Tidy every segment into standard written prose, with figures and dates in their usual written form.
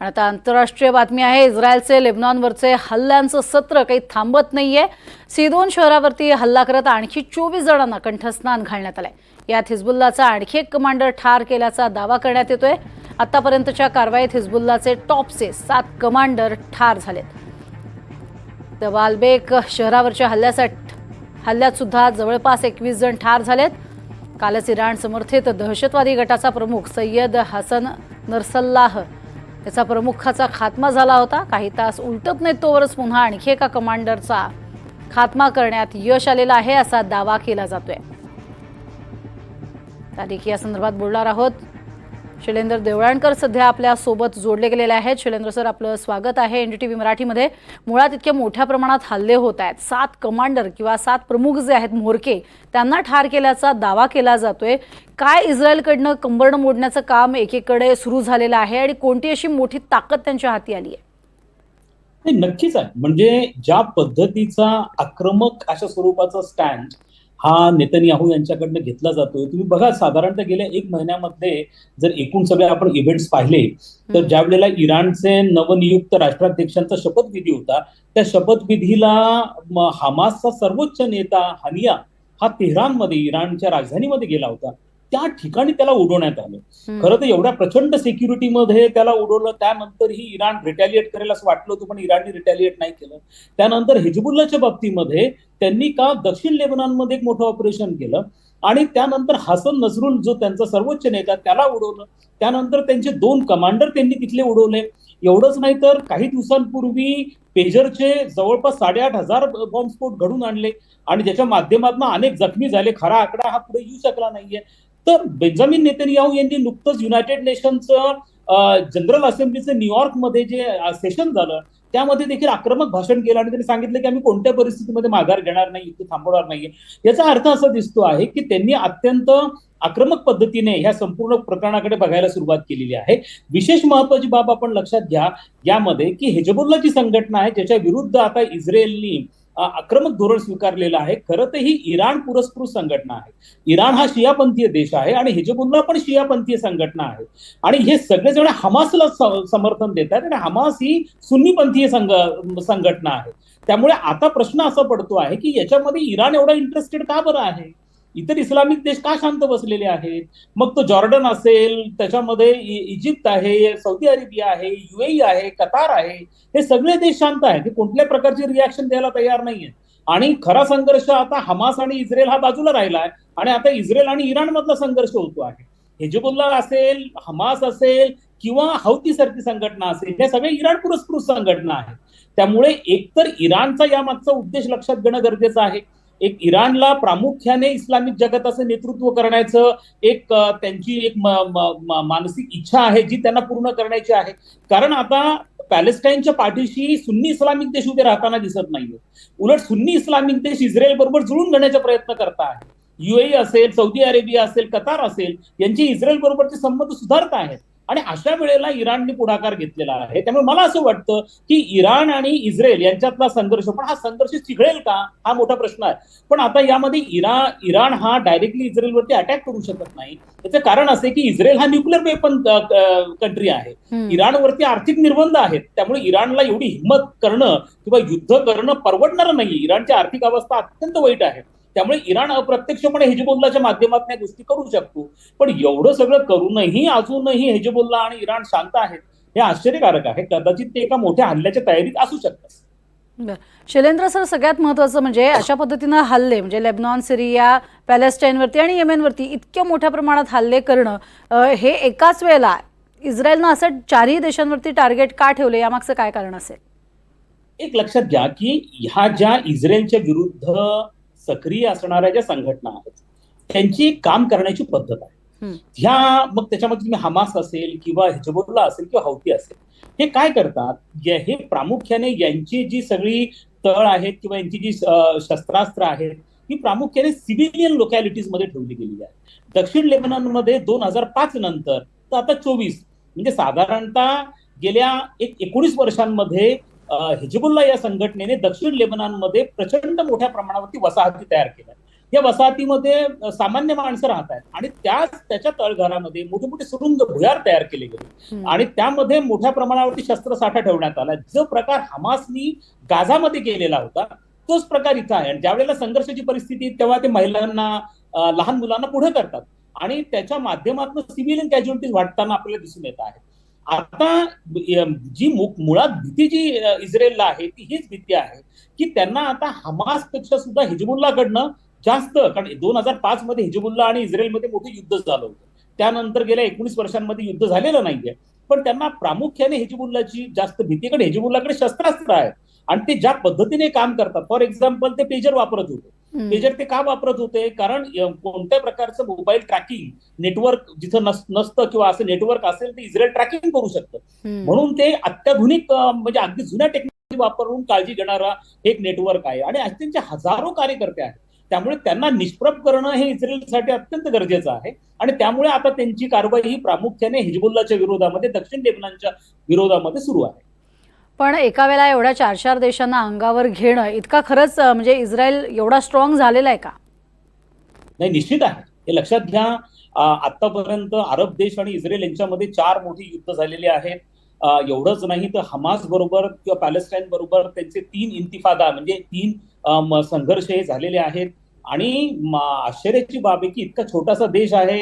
आणि आता आंतरराष्ट्रीय बातमी आहे। इस्रायलचे लेबनॉनवरचे हल्ल्यांचं सत्र काही थांबत नाहीये। सीदोन शहरावरती हल्ला करत आणखी 24 जणांना कंठस्नान घालण्यात आलंय। यात हिजबुल्लाचा आणखी एक कमांडर ठार केल्याचा दावा करण्यात येतोय। आतापर्यंतच्या कारवाईत हिजबुल्लाचे टॉपचे 7 कमांडर ठार झालेत। तर बाल्बेक शहरावरच्या हल्ल्यात सुद्धा जवळपास 21 जण ठार झालेत। कालच इराण समर्थित दहशतवादी गटाचा प्रमुख सय्यद हसन नसरल्लाह याचा प्रमुखाचा खात्मा झाला होता। काही तास उलटत नाही तोवरच पुन्हा आणखी एका कमांडरचा खात्मा करण्यात यश आलेला आहे असा दावा केला जातोय। तारीख या संदर्भात बोलणार आहोत। शैलेंद्र देवळाणकर सध्या आपल्या सोबत जोडले गेलेले आहेत। शैलेंद्र सर, आपलं स्वागत आहे एनडीटीव्ही मराठीमध्ये। मुळात इतक्या मोठ्या प्रमाणात हल्ले होत आहेत, 7 कमांडर किंवा 7 प्रमुख जे आहेत म्होरके त्यांना ठार केल्याचा दावा केला जातोय। काय इस्रायलकडनं कंबरडं मोडण्याचं काम एकीकडे सुरू झालेलं आहे आणि कोणती अशी मोठी ताकद त्यांच्या हाती आली आहे? नक्कीच आहे। म्हणजे ज्या पद्धतीचा आक्रमक अशा स्वरूपाचा स्टँड हा नेतन्याहू यांच्याकडनं घेतला जातोय, तुम्ही बघा साधारणतः गेल्या 1 महिन्यामध्ये जर एकूण सगळे आपण इव्हेंट्स पाहिले तर ज्या वेळेला इराणचे नवनियुक्त राष्ट्राध्यक्षांचा शपथविधी होता, त्या शपथविधीला हमासचा सर्वोच्च नेता हानिया हा तेहरानमध्ये इराणच्या राजधानीमध्ये गेला होता। त्या ठिकाणी त्याला उडवण्यात आलं। खरं तर एवढ्या प्रचंड सिक्युरिटीमध्ये त्याला उडवलं, त्यानंतरही इराण रिटॅलिएट करेल असं वाटलं होतं, पण इराणने रिटॅलिएट नाही केलं। त्यानंतर हिजबुल्लाच्या बाबतीमध्ये त्यांनी का दक्षिण लेबनॉनमध्ये एक मोठं ऑपरेशन केलं आणि त्यानंतर हसन नसरुल जो त्यांचा सर्वोच्च नेता त्याला उडवलं। त्यानंतर त्यांचे 2 कमांडर त्यांनी तिथले उडवले। एवढंच नाही तर काही दिवसांपूर्वी पेजरचे जवळपास 8,500 बॉम्बस्फोट घडून आणले आणि ज्याच्या माध्यमातून अनेक जखमी झाले। खरा आकडा हा पुढे येऊ शकला नाहीये। तर बेंजामिन नेतन्याहू यांनी नुकतंच युनायटेड नेशनचं जनरल असेंब्लीचं न्यूयॉर्कमध्ये जे सेशन झालं त्यामध्ये देखील आक्रमक भाषण केलं आणि त्यांनी सांगितलं की आम्ही कोणत्या परिस्थितीमध्ये माघार घेणार नाही, युद्ध थांबवणार नाहीये। याचा अर्थ असा दिसतो आहे की त्यांनी अत्यंत आक्रमक पद्धतीने ह्या संपूर्ण प्रकरणाकडे बघायला सुरुवात केलेली आहे। विशेष महत्वाची बाब आपण लक्षात घ्या यामध्ये की हिजबुल्लाची संघटना आहे ज्याच्या विरुद्ध आता इस्रायलनी आक्रमक धोरण स्वीकारलेलं आहे। खरं तर ही इराण पुरस्कृत संघटना आहे। इराण हा शियापंथीय देश आहे आणि हिजबुल्ला पण शियापंथीय संघटना आहे आणि हे सगळेजण हमासला समर्थन देतात आणि हमास ही सुन्नीपंथीय संघटना आहे। त्यामुळे आता प्रश्न असा पडतो आहे की याच्यामध्ये इराण एवढा इंटरेस्टेड का बरं आहे? इतर इस्लामिक देश का शांत बसलेले आहेत? मग तो जॉर्डन असेल, त्याच्यामध्ये इजिप्त आहे, सौदी अरेबिया आहे, युएई आहे, कतार आहे, हे सगळे देश शांत आहेत। ते कोणत्याही प्रकारची रिॲक्शन द्यायला तयार नाहीये आणि खरा संघर्ष आता हमास आणि इस्रायल हा बाजूला राहिलाय आणि आता इस्रायल आणि इराण मधला संघर्ष होतो आहे। हिजबुल्ला असेल, हमास असेल किंवा हौती सारखी संघटना असेल, हे सगळे इराण पुरस्कृत संघटना आहेत। त्यामुळे एकतर इराणचा यामागचा उद्देश लक्षात घेणं गरजेचं आहे। एक इराणला प्रामुख्याने इस्लामिक जगताचं नेतृत्व करण्याचं एक त्यांची एक मानसिक इच्छा आहे जी त्यांना पूर्ण करण्याची आहे। कारण आता पॅलेस्टाईनच्या पाठीशी सुन्नी इस्लामिक देश उभे राहताना दिसत नाहीये। उलट सुन्नी इस्लामिक देश इस्रायल बरोबर जुळून घेण्याचा प्रयत्न करत आहे। युएई असेल, सौदी अरेबिया असेल, कतार असेल, यांची इस्रायल बरोबरचे संबंध सुधारत आहेत आणि अशा वेळेला इराणने पुढाकार घेतलेला आहे। त्यामुळे मला असं वाटतं की इराण आणि इस्रायल यांच्यातला संघर्ष, पण हा संघर्ष चिघळेल का हा मोठा प्रश्न आहे। पण आता यामध्ये इराण हा डायरेक्टली इस्रायलवरती अटॅक करू शकत नाही। त्याचं कारण असे की इस्रायल हा न्यूक्लिअर वेपन कंट्री आहे। इराणवरती आर्थिक निर्बंध आहेत, त्यामुळे इराणला एवढी हिंमत करणं किंवा युद्ध करणं परवडणार नाही। इराणची आर्थिक अवस्था अत्यंत वाईट आहे। त्यामुळे इराण अप्रत्यक्षपणे हिजबुल्लाच्या माध्यमातून गोष्टी करू शकतो, पण एवढं सगळं करूनही अजूनही हिजबुल्ला आणि इराण शांत आहेत हे आश्चर्यकारक आहे। कदाचित ते एका मोठ्या हल्ल्याच्या तयारीत असू शकतात। शैलेंद्र सर, सगळ्यात महत्त्वाचं म्हणजे अशा पद्धतीनं हल्ले म्हणजे लेबनॉन, सिरिया, पॅलेस्टाईनवरती आणि येमेनवरती इतक्या मोठ्या प्रमाणात हल्ले करणं हे एकाच वेळेला इस्रायलनं असं 4ही देशांवरती टार्गेट का ठेवले, यामागचं काय कारण असेल? एक लक्षात घ्या की ह्या ज्या इस्रायलच्या विरुद्ध सक्रिय असणाऱ्या ज्या संघटना आहेत त्यांची काम करण्याची पद्धत आहे। ह्या मग त्याच्यामध्ये तुम्ही हमास असेल किंवा हिजबुल्ला असेल किंवा हौती असेल, हे काय करतात, हे प्रामुख्याने यांची जी सगळी तळ आहेत किंवा यांची जी शस्त्रास्त्र आहेत ही प्रामुख्याने सिव्हिलियन लोकॅलिटीज मध्ये ठेवली गेलेली आहे। दक्षिण लेबनॉनमध्ये 2005 नंतर तर आता 24 म्हणजे साधारणतः गेल्या 19 वर्षांमध्ये हिजबुल्ला या संघटनेने दक्षिण लेबनॉनमध्ये प्रचंड मोठ्या प्रमाणावरती वसाहती तयार केल्या। या वसाहतीमध्ये सामान्य माणसं राहत आहेत आणि त्याच्या तळघरामध्ये मोठे मोठे सुरुंग भुयार तयार केले गेले आणि त्यामध्ये मोठ्या प्रमाणावरती शस्त्रसाठा ठेवण्यात आला. जो प्रकार हमासनी गाझामध्ये केलेला होता तोच प्रकार इथं आहे. आणि ज्यावेळेला संघर्षाची परिस्थिती तेव्हा ते महिलांना, लहान मुलांना पुढे करतात आणि त्याच्या माध्यमातून सिव्हिलियन कॅज्युअलिटीज वाढताना आपल्याला दिसून येत आहे. आता जी मुळात भीती जी इस्रायलला आहे ती हीच भीती आहे की त्यांना आता हमासपेक्षा सुद्धा हिजबुल्लाकडनं जास्त, कारण 2005 मध्ये हिजबुल्ला आणि इस्रायलमध्ये मोठं युद्ध झालं होतं. त्यानंतर गेल्या 19 वर्षांमध्ये युद्ध झालेलं नाहीये, पण त्यांना प्रामुख्याने हिजबुल्लाची जास्त भीती, कारण हिजबुल्लाकडे शस्त्रास्त्र आहेत आणि ते ज्या पद्धतीने काम करतात. फॉर एक्झाम्पल ते पेजर वापरत होते. पेजर ते का वापरत होते? कारण कोणत्या प्रकारचं मोबाईल ट्रॅकिंग नेटवर्क जिथं नसतं किंवा असं नेटवर्क असेल तर इस्रायल ट्रॅकिंग करू शकतं. म्हणून ते अत्याधुनिक म्हणजे अगदी जुन्या टेक्नॉलॉजी वापरून काळजी घेणारा एक नेटवर्क आहे आणि त्यांचे हजारो कार्यकर्ते आहेत. त्यामुळे त्यांना निष्प्रभ करणं हे इस्रायलसाठी अत्यंत गरजेचं आहे आणि त्यामुळे आता त्यांची कारवाई ही प्रामुख्याने हिजबुल्लाच्या विरोधामध्ये, दक्षिण लेबननच्या विरोधामध्ये सुरू आहे. पण एका वेळेला एवढ्या 4 देशांना अंगावर घेणं इतका खरंच म्हणजे इस्रायल एवढा स्ट्रॉंग झालेला आहे का? नाही, निश्चित आहे. हे लक्षात घ्या, आतापर्यंत अरब देश आणि इस्रायल यांच्यामध्ये 4 मोठी युद्ध झालेली आहेत. एवढंच नाही तर हमास बरोबर किंवा पॅलेस्टाईन बरोबर त्यांचे 3 इंतिफादा म्हणजे 3 संघर्ष हे झालेले आहेत. आणि आश्चर्याची बाब आहे की इतका छोटासा देश आहे,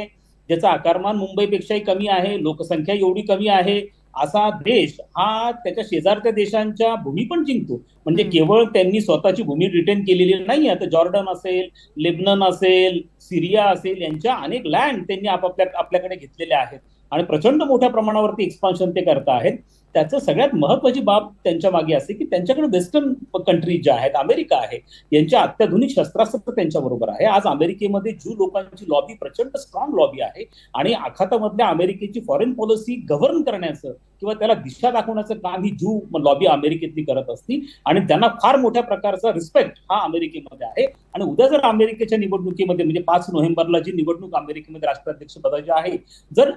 ज्याचा आकारमान मुंबईपेक्षाही कमी आहे, लोकसंख्या एवढी कमी आहे, असा देश हा त्याच्या शेजारच्या देशांच्या भूमी पण जिंकतो. म्हणजे केवळ त्यांनी स्वतःची भूमी रिटेन केलेली नाही, आता जॉर्डन असेल, लेबनन असेल, सिरिया असेल, यांच्या अनेक लँड त्यांनी आपल्याकडे घेतलेल्या आहेत आणि प्रचंड मोठ्या प्रमाणावरती एक्सपान्शन ते करत आहेत. त्याचं सगळ्यात महत्वाची बाब त्यांच्या मागे असते की त्यांच्याकडे वेस्टर्न कंट्रीज ज्या आहेत, अमेरिका आहे, यांच्या अत्याधुनिक शस्त्रास्त्र त्यांच्या बरोबर आहे. आज अमेरिकेमध्ये ज्यू लोकांची लॉबी प्रचंड स्ट्रॉंग लॉबी आहे आणि आखातामधल्या अमेरिकेची फॉरेन पॉलिसी गव्हर्न करण्याचं किंवा त्याला दिशा दाखवण्याचं काम ही ज्यू लॉबी अमेरिकेतली करत असती आणि त्यांना फार मोठ्या प्रकारचा रिस्पेक्ट हा अमेरिकेमध्ये आहे. आणि उद्या जर अमेरिकेच्या निवडणुकीमध्ये म्हणजे 5 नोव्हेंबरला जी निवडणूक अमेरिकेमध्ये राष्ट्राध्यक्ष पदाची आहे, जर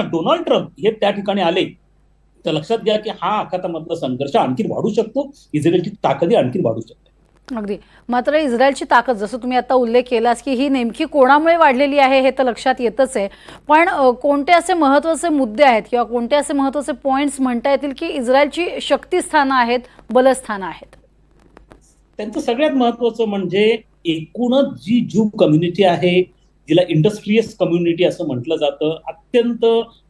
डोनाल्ड ट्रम्प हे त्या ठिकाणी आले तर लक्षात घ्या की हा आखातामधला संघर्ष आणखी वाढू शकतो, इस्रायलची ताकद आणखी वाढू शकते. अगदी. मात्र इस्रायलची ताकद जसं तुम्ही आता उल्लेख केलास की ही नेमकी कोणामुळे वाढलेली आहे हे तर लक्षात येतच आहे, पण कोणते असे महत्त्वाचे मुद्दे आहेत किंवा कोणते असे महत्त्वाचे पॉइंट्स म्हणता येतील की इस्रायलची शक्तिस्थानं आहेत, बलस्थानं आहेत? त्यांचं सगळ्यात महत्वाचं म्हणजे एकूणच जी ज्यू कम्युनिटी आहे, जिला इंडस्ट्रियस कम्युनिटी असं म्हटलं जातं, अत्यंत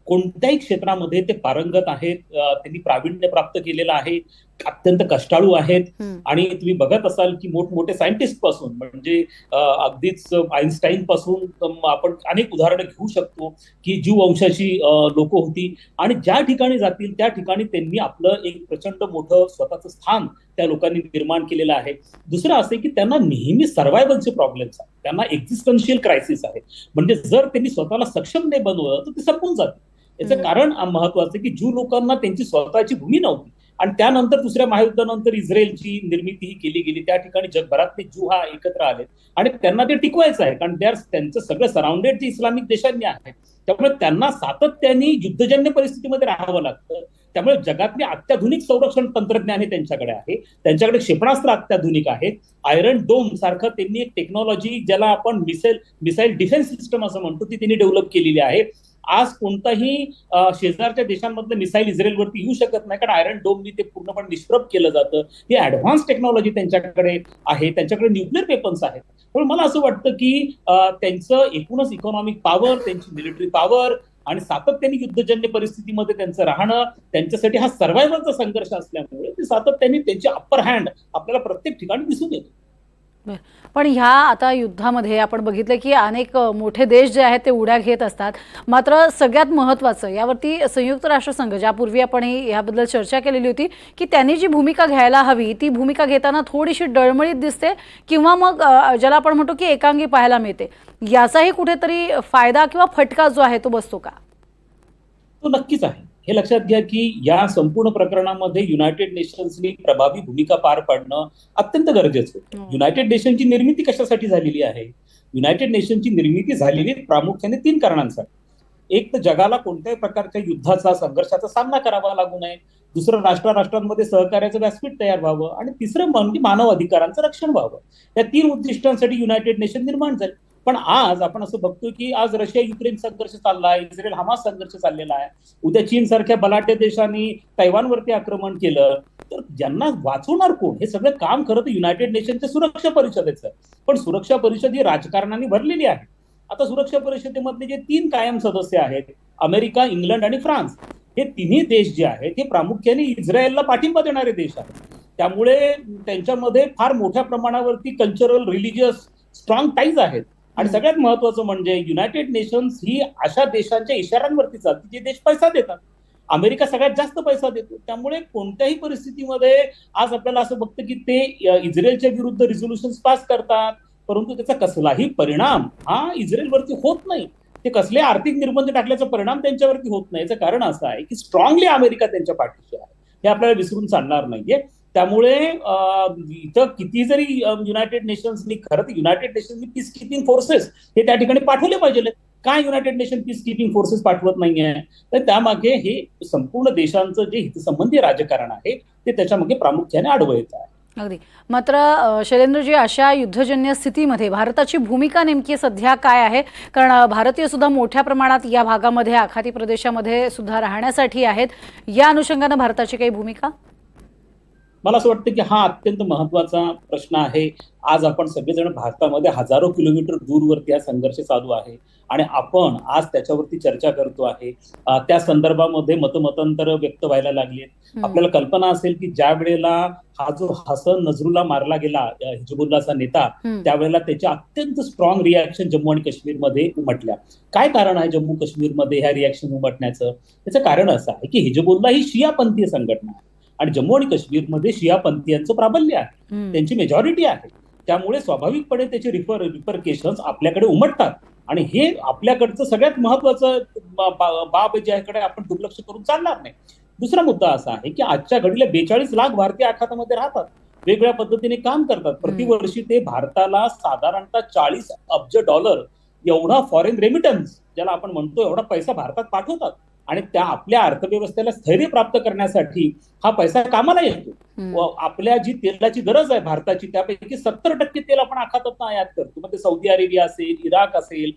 कोणत्याही क्षेत्रामध्ये ते पारंगत आहेत, त्यांनी प्रावीण्य प्राप्त केलेलं आहे, अत्यंत कष्टाळू आहेत. आणि तुम्ही बघत असाल की मोठमोठे सायंटिस्ट पासून म्हणजे अगदीच आईन्स्टाईन पासून आपण अनेक उदाहरणं घेऊ शकतो की ज्यू वंशाची लोक होती आणि ज्या ठिकाणी जातील त्या ठिकाणी त्यांनी आपलं एक प्रचंड मोठं स्वतःचं स्थान त्या लोकांनी निर्माण केलेलं आहे. दुसरं असं की त्यांना नेहमी सर्व्हायव्हलचे प्रॉब्लेम्स आहेत, त्यांना एक्झिस्टन्शियल क्रायसिस आहे. म्हणजे जर त्यांनी स्वतःला सक्षम नाही बनवलं तर ते संपून जाते. याचं कारण महत्वाचं की ज्यू लोकांना त्यांची स्वतःची भूमी नव्हती आणि त्यानंतर दुसऱ्या महायुद्धानंतर इस्रायलची निर्मिती ही केली गेली. त्या ठिकाणी जगभरातले ज्यू हा एकत्र आले आणि त्यांना ते टिकवायचं आहे, कारण त्यांचं सगळं सराउंडेड जे इस्लामिक देशांनी आहे, त्यामुळे त्यांना सातत्याने युद्धजन्य परिस्थितीमध्ये राहावं लागतं. त्यामुळे जगातले अत्याधुनिक संरक्षण तंत्रज्ञान हे त्यांच्याकडे आहे, त्यांच्याकडे क्षेपणास्त्र अत्याधुनिक आहेत. आयरन डोम सारखं त्यांनी एक टेक्नॉलॉजी ज्याला आपण मिसाईल डिफेन्स सिस्टम असं म्हणतो ती त्यांनी डेव्हलप केलेली आहे. आज कोणताही शेजारच्या देशांमधलं मिसाईल इस्रायलवरती येऊ शकत नाही, कारण आयरन डोमनी ते पूर्णपणे निष्प्रभ केलं जातं. ही ऍडव्हान्स टेक्नॉलॉजी त्यांच्याकडे आहे, त्यांच्याकडे न्यूक्लिअर वेपन्स आहेत. पण मला असं वाटतं की त्यांचं एकूणच इकॉनॉमिक पॉवर, त्यांची मिलिटरी पॉवर आणि सातत्याने युद्धजन्य परिस्थितीमध्ये त्यांचं राहणं, त्यांच्यासाठी हा सर्व्हायव्हलचा संघर्ष असल्यामुळे ते सातत्याने त्यांची अप्पर हँड आपल्याला प्रत्येक ठिकाणी दिसून येते. पण ह्या आता युद्धामध्ये आपण बघितलं की अनेक मोठे देश जे आहेत ते उड्या घेत असतात. मात्र सगळ्यात महत्त्वाचं यावरती संयुक्त राष्ट्रसंघ, ज्यापूर्वी आपण याबद्दल चर्चा केलेली होती की त्यांनी जी भूमिका घ्यायला हवी ती भूमिका घेताना थोडीशी डळमळीत दिसते किंवा मग ज्याला आपण म्हणतो की एकांगी पाहायला मिळते. याचाही कुठेतरी फायदा किंवा फटका जो आहे तो बसतो का? तो नक्कीच आहे. हे लक्षात घ्या की या संपूर्ण प्रकरणामध्ये युनायटेड नेशन्सनी प्रभावी भूमिका पार पाडणं अत्यंत गरजेचं आहे. युनायटेड नेशनची निर्मिती कशासाठी झालेली आहे? युनायटेड नेशनची निर्मिती झालेली प्रामुख्याने 3 कारणांसाठी. एक तर जगाला कोणत्याही प्रकारच्या युद्धाचा संघर्षाचा सामना करावा लागू नये, दुसरं राष्ट्रांमध्ये सहकार्याचं व्यासपीठ तयार व्हावं, आणि तिसरं म्हणजे मानव अधिकारांचं रक्षण व्हावं. या 3 उद्दिष्टांसाठी युनायटेड नेशन निर्माण झाले. पण आज आपण असं बघतोय की आज रशिया युक्रेन संघर्ष चालला आहे, इस्रायल हमास संघर्ष चाललेला आहे, उद्या चीन सारख्या बलाढ्य देशांनी तैवानवरती आक्रमण केलं, तर ज्यांना वाचवणार कोण? हे सगळं काम खरं तर युनायटेड नेशनच्या सुरक्षा परिषदेचं. पण सुरक्षा परिषद ही राजकारणाने भरलेली आहे. आता सुरक्षा परिषदेमधले जे 3 कायम सदस्य आहेत, अमेरिका, इंग्लंड आणि फ्रान्स, हे तिन्ही देश जे आहेत हे प्रामुख्याने इस्रायलला पाठिंबा देणारे देश आहेत. त्यामुळे त्यांच्यामध्ये फार मोठ्या प्रमाणावरती कल्चरल, रिलिजियस स्ट्रॉंग टाईज आहेत. आणि सगळ्यात महत्वाचं म्हणजे युनायटेड नेशन्स ही अशा देशांच्या इशाऱ्यांवरती चालते जे देश पैसा देतात. अमेरिका सगळ्यात जास्त पैसा देतो. त्यामुळे कोणत्याही परिस्थितीमध्ये आज आपल्याला असं बघतं की ते इस्रायलच्या विरुद्ध रिझोल्युशन पास करतात, परंतु त्याचा कसलाही परिणाम हा इस्रायलवरती होत नाही. ते कसले आर्थिक निर्बंध टाकल्याचा परिणाम त्यांच्यावरती होत नाही. याचं कारण असं आहे की स्ट्रॉंगली अमेरिका त्यांच्या पाठीशी आहे, हे आपल्याला विसरून चालणार नाहीये. त्यामुळे इथं किती जरी युनायटेड नेशन्सनी, खरं तर युनायटेड नेशन्सनी पीस कीपिंग फोर्सेस हे त्या ठिकाणी पाठवले पाहिजे. काय United nation peace keeping forces पाठवत नाहीये? तर त्यामागे हे संपूर्ण देशांचं जे हितसंबंधी राजकारण आहे ते त्याच्यामागे प्रामुख्याने आडवं येत आहे. अगदी. मात्र शैलेंद्रजी, अशा युद्धजन्य स्थितीमध्ये भारताची भूमिका नेमकी सध्या काय आहे? कारण भारतीय सुद्धा मोठ्या प्रमाणात या भागामध्ये, आखाती प्रदेशामध्ये सुद्धा राहण्यासाठी आहेत. या अनुषंगाने भारताची काही भूमिका? मला असं वाटतं की हा अत्यंत महत्वाचा प्रश्न आहे. आज आपण सगळेजण भारतामध्ये हजारो किलोमीटर दूरवरती हा संघर्ष चालू आहे आणि आपण आज त्याच्यावरती चर्चा करतो आहे. त्या संदर्भामध्ये मतमतांतर व्यक्त व्हायला लागली. आपल्याला कल्पना असेल की ज्या वेळेला हा जो हसन नजरुल्ला मारला गेला, हिजबुल्लाचा नेता, त्यावेळेला त्याच्या अत्यंत स्ट्रॉंग रिॲक्शन जम्मू आणि काश्मीरमध्ये उमटल्या. काय कारण आहे जम्मू काश्मीरमध्ये ह्या रिॲक्शन उमटण्याचं? त्याचं कारण असं आहे की हिजबुल्ला ही शियापंथीय संघटना आहे आणि जम्मू आणि काश्मीरमध्ये शियापंथीयांचं प्राबल्य आहे, त्यांची मेजॉरिटी आहे. त्यामुळे स्वाभाविकपणे त्याचे रिपरकेशन्स आपल्याकडे उमटतात आणि हे आपल्याकडचं सगळ्यात महत्वाचं बाब ज्याकडे आपण दुर्लक्ष करून चालणार नाही. दुसरा मुद्दा असा आहे की आजच्या घडीला 42 लाख भारतीय आखातामध्ये राहतात, वेगवेगळ्या पद्धतीने काम करतात. प्रतिवर्षी ते भारताला साधारणतः $40 अब्ज एवढा फॉरेन रेमिटन्स ज्याला आपण म्हणतो एवढा पैसा भारतात पाठवतात आणि त्या आपल्या अर्थव्यवस्थेला स्थैर्य प्राप्त करण्यासाठी हा पैसा कामाला येतो. आपल्या जी तेलाची गरज आहे भारताची, त्यापैकी 70% तेल आपण आखातातून आयात करतो. मग ते सौदी अरेबिया असेल, इराक असेल,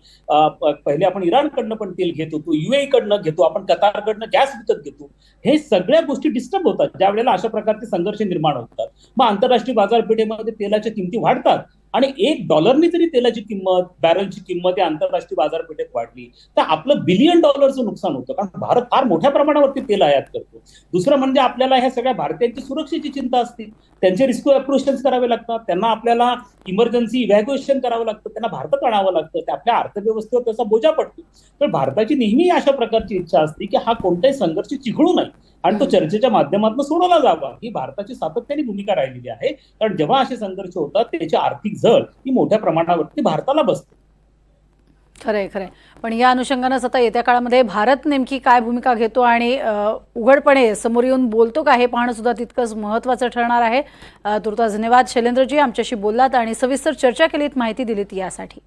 पहिले आपण इराणकडनं पण तेल घेत होतो, UAE कडनं घेतो, आपण कतारकडनं गॅस विकत घेतो. हे सगळ्या गोष्टी डिस्टर्ब होतात ज्या वेळेला अशा प्रकारचे संघर्ष निर्माण होतात. मग आंतरराष्ट्रीय बाजारपेठेमध्ये तेलाच्या किमती वाढतात आणि $1 जरी तेलाची किंमत, बॅरलची किंमत या आंतरराष्ट्रीय बाजारपेठेत वाढली तर आपलं $1 बिलियन नुकसान होतं, कारण भारत फार मोठ्या प्रमाणावरती तेल आयात करतो. दुसरं म्हणजे आपल्याला ह्या सगळ्या भारतीयांची सुरक्षेची चिंता असते, त्यांचे रिस्क्यू ऑपरेशन्स करावे लागतात, त्यांना आपल्याला इमर्जन्सी इव्हॅक्युएशन करावं लागतं, त्यांना भारतात आणावं लागतं, ते आपल्या अर्थव्यवस्थेवर त्याचा बोजा पडतो. तर भारताची नेहमी अशा प्रकारची इच्छा असते की हा कोणताही संघर्ष चिघळू नये आणि तो चर्चेच्या माध्यमातून सोडवला जावा. ही भारताची सातत्याने भूमिका राहिलेली आहे, कारण जेव्हा असे संघर्ष होतात त्याची आर्थिक झळ ही मोठ्या प्रमाणावरती भारताला बसते. खरंय खरंय. पण या अनुषंगानेच आता येत्या काळामध्ये भारत नेमकी काय भूमिका घेतो आणि उघडपणे समोर येऊन बोलतो का, हे पाहणं सुद्धा तितकंच महत्त्वाचं ठरणार आहे. तुर्तास धन्यवाद शैलेंद्रजी, आमच्याशी बोललात आणि सविस्तर चर्चा केलीत, माहिती दिलीत यासाठी.